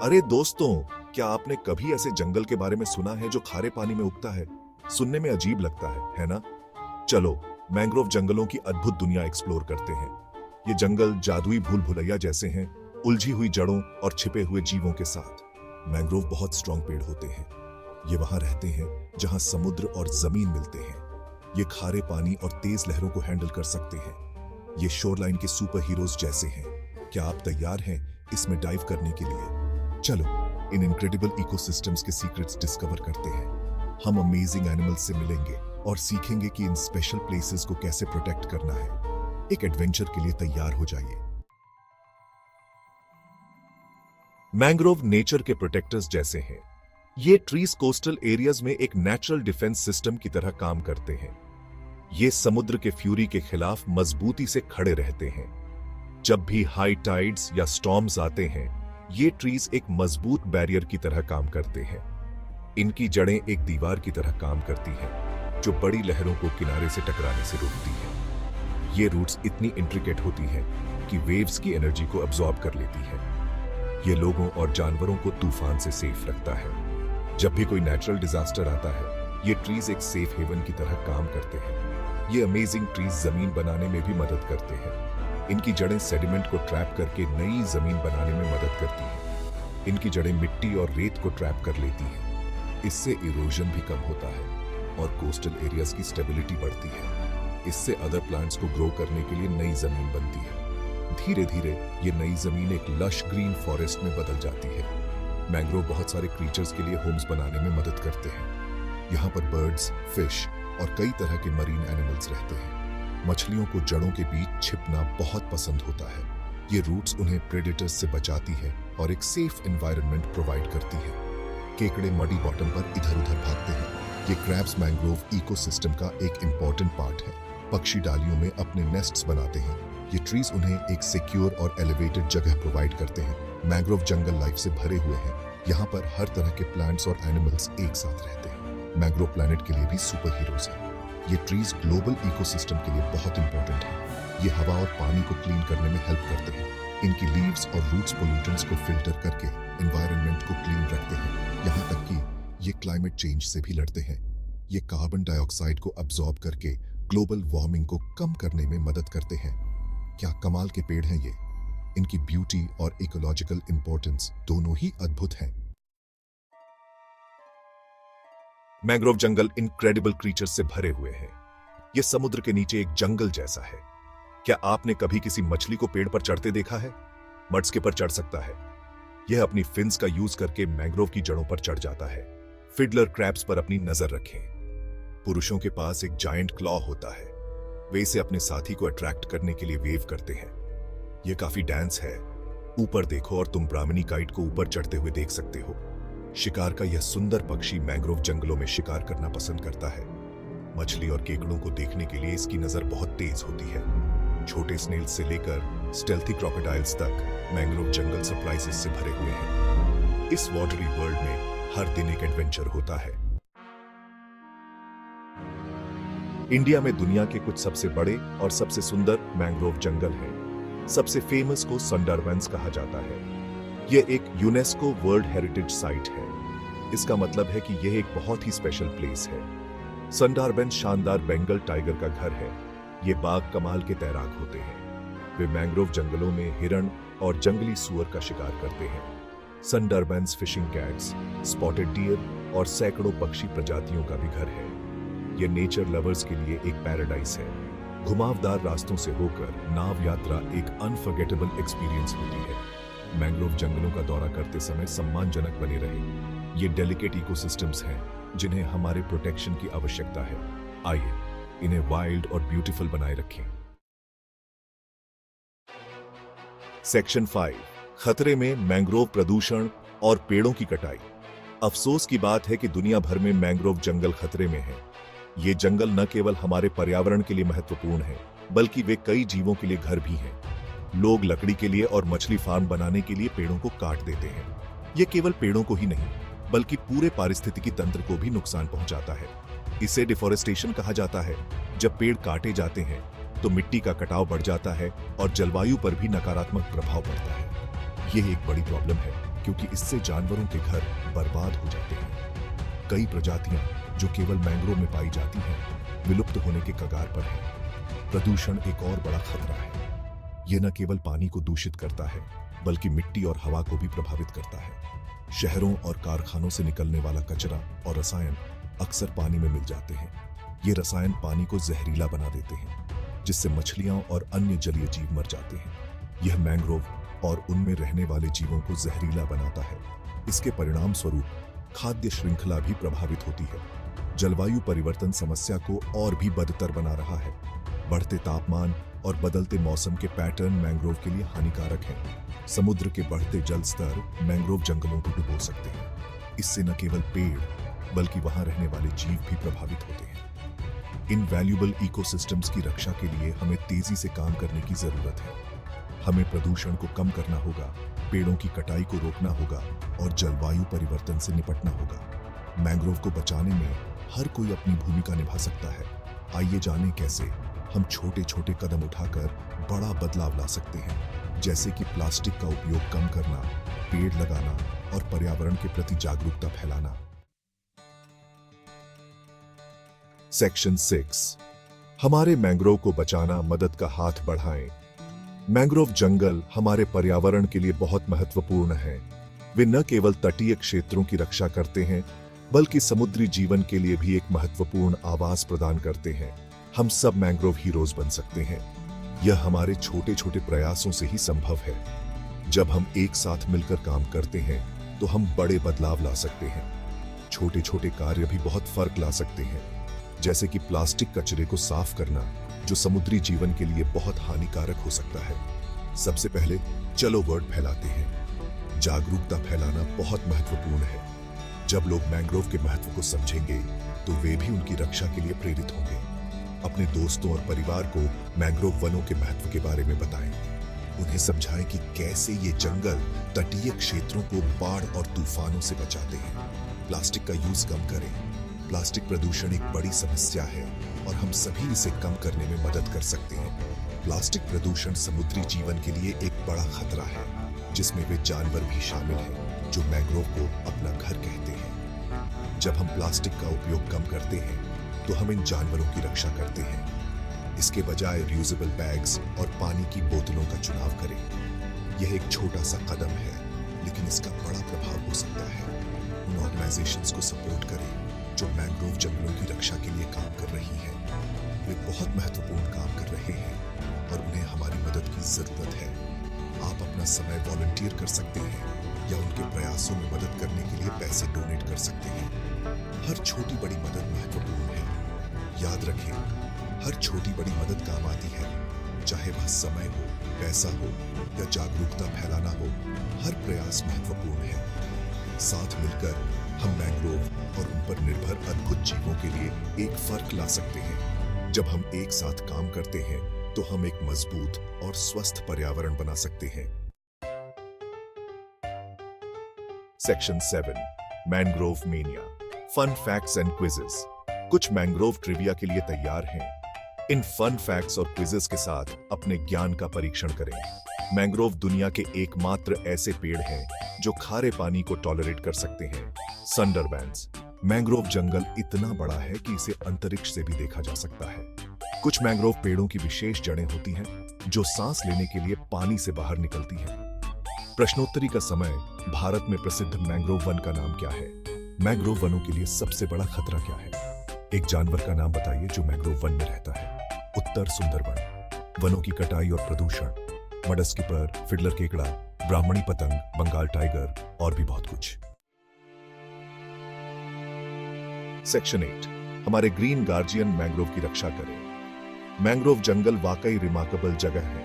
अरे दोस्तों, क्या आपने कभी ऐसे जंगल के बारे में सुना है जो खारे पानी में उगता है? सुनने में अजीब लगता है ना? चलो, मैंग्रोव जंगलों की अद्भुत दुनिया एक्सप्लोर करते हैं। ये जंगल जादुई भूल भुलैया जैसे हैं, उलझी हुई जड़ों और छिपे हुए जीवों के साथ। मैंग्रोव बहुत स्ट्रॉन्ग पेड़ होते हैं। ये वहां रहते हैं जहां समुद्र और जमीन मिलते हैं। ये खारे पानी और तेज लहरों को हैंडल कर सकते हैं। ये शोरलाइन के सुपर हीरोज जैसे हैं। क्या आप तैयार हैं इसमें डाइव करने के लिए? चलो, इन इनक्रेडिबल इकोसिस्टम्स के सीक्रेट्स डिस्कवर करते हैं। हम अमेजिंग एनिमल्स से मिलेंगे और सीखेंगे कि इन स्पेशल प्लेसेस को कैसे प्रोटेक्ट करना है। एक एडवेंचर के लिए तैयार हो जाइए। मैंग्रोव नेचर के प्रोटेक्टर्स जैसे हैं। ये ट्रीज कोस्टल एरियाज में एक नेचुरल डिफेंस सिस्टम की तरह काम करते हैं। ये समुद्र के फ्यूरी के खिलाफ मजबूती से खड़े रहते हैं। जब भी हाई टाइड्स या स्टॉर्म्स आते हैं, ये ट्रीज एक मजबूत बैरियर की तरह काम करते हैं। इनकी जड़ें एक दीवार की तरह काम करती हैं, जो बड़ी लहरों को किनारे से टकराने से रोकती है। ये रूट्स इतनी इंट्रिकेट होती हैं कि वेव्स की एनर्जी को अब्सॉर्ब कर लेती है। ये लोगों और जानवरों को तूफान से सेफ रखता है। जब भी कोई नेचुरल डिजास्टर आता है, ये ट्रीज एक सेफ हेवन की तरह काम करते हैं। ये अमेजिंग ट्रीज जमीन बनाने में भी मदद करते हैं। इनकी जड़ें सेडिमेंट को ट्रैप करके नई जमीन बनाने में मदद करती हैं। इनकी जड़ें मिट्टी और रेत को ट्रैप कर लेती हैं। इससे इरोजन भी कम होता है और कोस्टल एरियाज की स्टेबिलिटी बढ़ती है। इससे अदर प्लांट्स को ग्रो करने के लिए नई जमीन बनती है। धीरे धीरे ये नई जमीन एक लश ग्रीन फॉरेस्ट में बदल जाती है। मैंग्रोव बहुत सारे क्रीचर्स के लिए होम्स बनाने में मदद करते हैं। यहाँ पर बर्ड्स, फिश और कई तरह के मरीन एनिमल्स रहते हैं। मछलियों को जड़ों के बीच छिपना बहुत पसंद होता है। ये रूट्स उन्हें प्रेडेटर्स से बचाती है और एक सेफ एनवायरनमेंट प्रोवाइड करती है। केकड़े मडी बॉटम पर इधर उधर भागते हैं। ये क्रैब्स मैंग्रोव इकोसिस्टम का एक इंपॉर्टेंट पार्ट है। पक्षी डालियों में अपने नेस्ट्स बनाते हैं। ये ट्रीज उन्हें एक सिक्योर और एलिवेटेड जगह प्रोवाइड करते हैं। मैंग्रोव जंगल लाइफ से भरे हुए हैं। यहाँ पर हर तरह के प्लांट्स और एनिमल्स एक साथ रहते हैं। मैंग्रोव प्लैनेट के लिए भी सुपर हीरोज हैं। ये ट्रीज ग्लोबल इकोसिस्टम के लिए बहुत इंपॉर्टेंट है। ये हवा और पानी को क्लीन करने में हेल्प करते हैं। इनकी लीव्स और रूट्स पोल्यूटेंट्स को फिल्टर करके एनवायरनमेंट को क्लीन रखते हैं। यहाँ तक कि ये क्लाइमेट चेंज से भी लड़ते हैं। ये कार्बन डाइऑक्साइड को अब्सॉर्ब करके ग्लोबल वार्मिंग को कम करने में मदद करते हैं। क्या कमाल के पेड़ हैं ये! इनकी ब्यूटी और इकोलॉजिकल इंपॉर्टेंस दोनों ही अद्भुत हैं। मैंग्रोव जंगल इनक्रेडिबल क्रीचर्स से भरे हुए हैं। यह समुद्र के नीचे एक जंगल जैसा है। क्या आपने कभी किसी मछली को पेड़ पर चढ़ते देखा है? मटके पर चढ़ सकता है। यह अपनी फिन्स का यूज करके मैंग्रोव की जड़ों पर चढ़ जाता है। फिडलर क्रैब्स पर अपनी नजर रखें। पुरुषों के पास एक जायंट क्लॉ होता है। वे इसे अपने साथी को अट्रैक्ट करने के लिए वेव करते हैं। यह काफी डांस है। ऊपर देखो और तुम ब्राह्मणी काइट को ऊपर चढ़ते हुए देख सकते हो। शिकार का यह सुंदर पक्षी मैंग्रोव जंगलों में शिकार करना पसंद करता है। मछली और केकड़ों को देखने के लिए इसकी नजर बहुत तेज होती है। छोटे स्नेल्स से लेकर स्टेल्थी क्रोकोडाइल्स तक मैंग्रोव जंगल सरप्राइजेस से भरे हुए हैं। इस वाटरी वर्ल्ड में हर दिन एक एडवेंचर होता है। इंडिया में दुनिया के कुछ सबसे बड़े और सबसे सुंदर मैंग्रोव जंगल हैं। सबसे फेमस को सुंदरबंस कहा जाता है। यह एक यूनेस्को वर्ल्ड हेरिटेज साइट है। इसका मतलब है कि यह एक बहुत ही स्पेशल प्लेस है। सुंदरबंस शानदार बंगाल टाइगर का घर है। ये बाघ कमाल के तैराक होते हैं। वे मैंग्रोव जंगलों में हिरण और जंगली सूअर का शिकार करते हैं। Sundarbans fishing cats, spotted deer और सैकड़ों पक्षी प्रजातियों का भी घर है। यह नेचर लवर्स के लिए एक पैराडाइज है। घुमावदार रास्तों से होकर नाव यात्रा एक अनफॉरगेटेबल एक्सपीरियंस होती है। मैंग्रोव जंगलों का दौरा करते समय सम्मानजनक बने रहे। ये डेलिकेट इकोसिस्टम्स हैं जिन्हें हमारे प्रोटेक्शन की आवश्यकता है। आइए इन्हें वाइल्ड और ब्यूटीफुल बनाए रखें। सेक्शन 5, खतरे में मैंग्रोव प्रदूषण और पेड़ों की कटाई। अफसोस की बात है कि दुनिया भर में मैंग्रोव जंगल खतरे में है। ये जंगल न केवल हमारे पर्यावरण के लिए महत्वपूर्ण है, बल्कि वे कई जीवों के लिए घर भी हैं। लोग लकड़ी के लिए और मछली फार्म बनाने के लिए पेड़ों को काट देते हैं। ये केवल पेड़ों को ही नहीं, बल्कि पूरे पारिस्थितिकी तंत्र को भी नुकसान पहुंचाता है। इसे डिफॉरेस्टेशन कहा जाता है। जब पेड़ काटे जाते हैं तो मिट्टी का कटाव बढ़ जाता है और जलवायु पर भी नकारात्मक प्रभाव पड़ता है। यह एक बड़ी प्रॉब्लम है। क्योंकि इससे जानवरों के घर बर्बाद हो जाते हैं। कई प्रजातियां जो केवल मैंग्रोव में पाई जाती हैं, विलुप्त होने के कगार पर हैं। प्रदूषण एक और बड़ा खतरा है। यह न केवल पानी को दूषित करता है, बल्कि मिट्टी और हवा को भी प्रभावित करता है। शहरों और कारखानों से निकलने वाला कचरा और रसायन अक्सर पानी में मिल जाते हैं। ये रसायन पानी को जहरीला बना देते हैं, जिससे मछलियां और अन्य जलीय जीव मर जाते हैं। यह मैंग्रोव और उनमें रहने वाले जीवों को जहरीला बनाता है। इसके परिणाम स्वरूप खाद्य श्रृंखला भी प्रभावित होती है। जलवायु परिवर्तन समस्या को और भी बदतर बना रहा है। बढ़ते तापमान और बदलते मौसम के पैटर्न मैंग्रोव के लिए हानिकारक हैं। समुद्र के बढ़ते जल स्तर मैंग्रोव जंगलों को डुबो सकते हैं। इससे न केवल पेड़, बल्कि वहां रहने वाले जीव भी प्रभावित होते हैं। इन वैल्यूएबल इकोसिस्टम्स की रक्षा के लिए हमें तेजी से काम करने की जरूरत है। हमें प्रदूषण को कम करना होगा, पेड़ों की कटाई को रोकना होगा और जलवायु परिवर्तन से निपटना होगा। मैंग्रोव को बचाने में हर कोई अपनी भूमिका निभा सकता है। आइए जानें कैसे हम छोटे छोटे कदम उठाकर बड़ा बदलाव ला सकते हैं, जैसे कि प्लास्टिक का उपयोग कम करना, पेड़ लगाना और पर्यावरण के प्रति जागरूकता फैलाना। सेक्शन 6, हमारे मैंग्रोव को बचाना, मदद का हाथ बढ़ाएं। मैंग्रोव जंगल हमारे पर्यावरण के लिए बहुत महत्वपूर्ण हैं। वे न केवल तटीय क्षेत्रों की रक्षा करते हैं, बल्कि समुद्री जीवन के लिए भी एक महत्वपूर्ण आवास प्रदान करते हैं। हम सब मैंग्रोव हीरोज बन सकते हैं। यह हमारे छोटे छोटे प्रयासों से ही संभव है। जब हम एक साथ मिलकर काम करते हैं, तो हम बड़े बदलाव ला सकते हैं। छोटे छोटे कार्य भी बहुत फर्क ला सकते हैं, जैसे कि प्लास्टिक कचरे को साफ करना, जो समुद्री जीवन के लिए बहुत हानिकारक हो सकता है। सबसे पहले चलो वर्ड फैलाते हैं। जागरूकता फैलाना बहुत महत्वपूर्ण है। जब लोग मैंग्रोव के महत्व को समझेंगे, तो वे भी उनकी रक्षा के लिए प्रेरित होंगे। अपने दोस्तों और परिवार को मैंग्रोव वनों के महत्व के बारे में बताएं। उन्हें समझाएं कि कैसे ये जंगल तटीय क्षेत्रों को बाढ़ और तूफानों से बचाते हैं। प्लास्टिक का यूज कम करें। प्लास्टिक प्रदूषण एक बड़ी समस्या है और हम सभी इसे कम करने में मदद कर सकते हैं। प्लास्टिक प्रदूषण समुद्री जीवन के लिए एक बड़ा खतरा है, जिसमें वे जानवर भी शामिल हैं जो मैंग्रोव को अपना घर कहते हैं। जब हम प्लास्टिक का उपयोग कम करते हैं, तो हम इन जानवरों की रक्षा करते हैं। इसके बजाय रियूजेबल बैग्स और पानी की बोतलों का चुनाव करें। यह एक छोटा सा कदम है, लेकिन इसका बड़ा प्रभाव हो सकता है। उन ऑर्गेनाइजेशंस को सपोर्ट करें जो मैंग्रोव जंगलों की रक्षा के लिए काम कर रही हैं। वे बहुत महत्वपूर्ण काम कर रहे हैं और उन्हें हमारी मदद की जरूरत है। आप अपना समय वॉलंटियर कर सकते हैं या उनके प्रयासों में मदद करने के लिए पैसे डोनेट कर सकते हैं। हर छोटी बड़ी मदद महत्वपूर्ण है। याद रखें, हर छोटी बड़ी मदद काम आती है, चाहे वह समय हो, पैसा हो या जागरूकता फैलाना हो। हर प्रयास महत्वपूर्ण है। साथ मिलकर हम मैंग्रोव और उन पर निर्भर अद्भुत जीवों के लिए एक फर्क ला सकते हैं। जब हम एक साथ काम करते हैं, तो हम एक मजबूत और स्वस्थ पर्यावरण बना सकते हैं। Section 7, mangrove mania, fun facts and quizzes. कुछ मैंग्रोव ट्रिविया के लिए तैयार हैं। इन फन फैक्ट्स और क्विजेस के साथ अपने ज्ञान का परीक्षण करें। मैंग्रोव दुनिया के एकमात्र ऐसे पेड़ हैं जो खारे पानी को टॉलरेट कर सकते हैं। संडरबैंड्स, मैंग्रोव जंगल इतना बड़ा है कि इसे अंतरिक्ष से भी देखा जा सकता है। कुछ मैंग्रोव पेड़ों की विशेष जड़ें होती हैं जो सांस लेने के लिए पानी से बाहर निकलती हैं। प्रश्नोत्तरी का समय, भारत में प्रसिद्ध मैंग्रोव वन का नाम क्या है? मैंग्रोव वनों के लिए सबसे बड़ा खतरा क्या है? एक जानवर का नाम बताइए जो मैंग्रोव वन में रहता है। उत्तर सुंदरबन। वनों की कटाई और प्रदूषण, मडस्किपर, फिडलर केकड़ा, ब्राह्मणी पतंग, बंगाल टाइगर और भी बहुत कुछ। सेक्शन 8, हमारे ग्रीन गार्जियन मैंग्रोव की रक्षा करें। मैंग्रोव जंगल वाकई रिमार्केबल जगह है।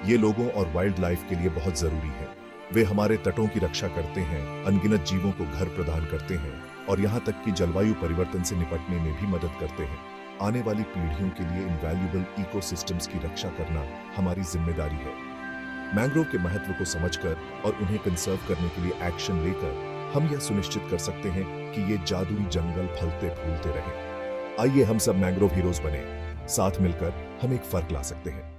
ये लोगों और वाइल्ड लाइफ के लिए बहुत जरूरी है। वे हमारे तटों की रक्षा करते हैं, अनगिनत जीवों को घर प्रदान करते हैं और यहाँ तक कि जलवायु परिवर्तन से निपटने में भी मदद करते हैं। आने वाली पीढ़ियों के लिए इन वैल्यूएबल इकोसिस्टम्स की रक्षा करना हमारी जिम्मेदारी है। मैंग्रोव के महत्व को समझकर और उन्हें कंसर्व करने के लिए एक्शन लेकर हम यह सुनिश्चित कर सकते हैं कि ये जादुई जंगल फलते फूलते रहे। आइए हम सब मैंग्रोव हीरोज बने। साथ मिलकर हम एक फर्क ला सकते हैं।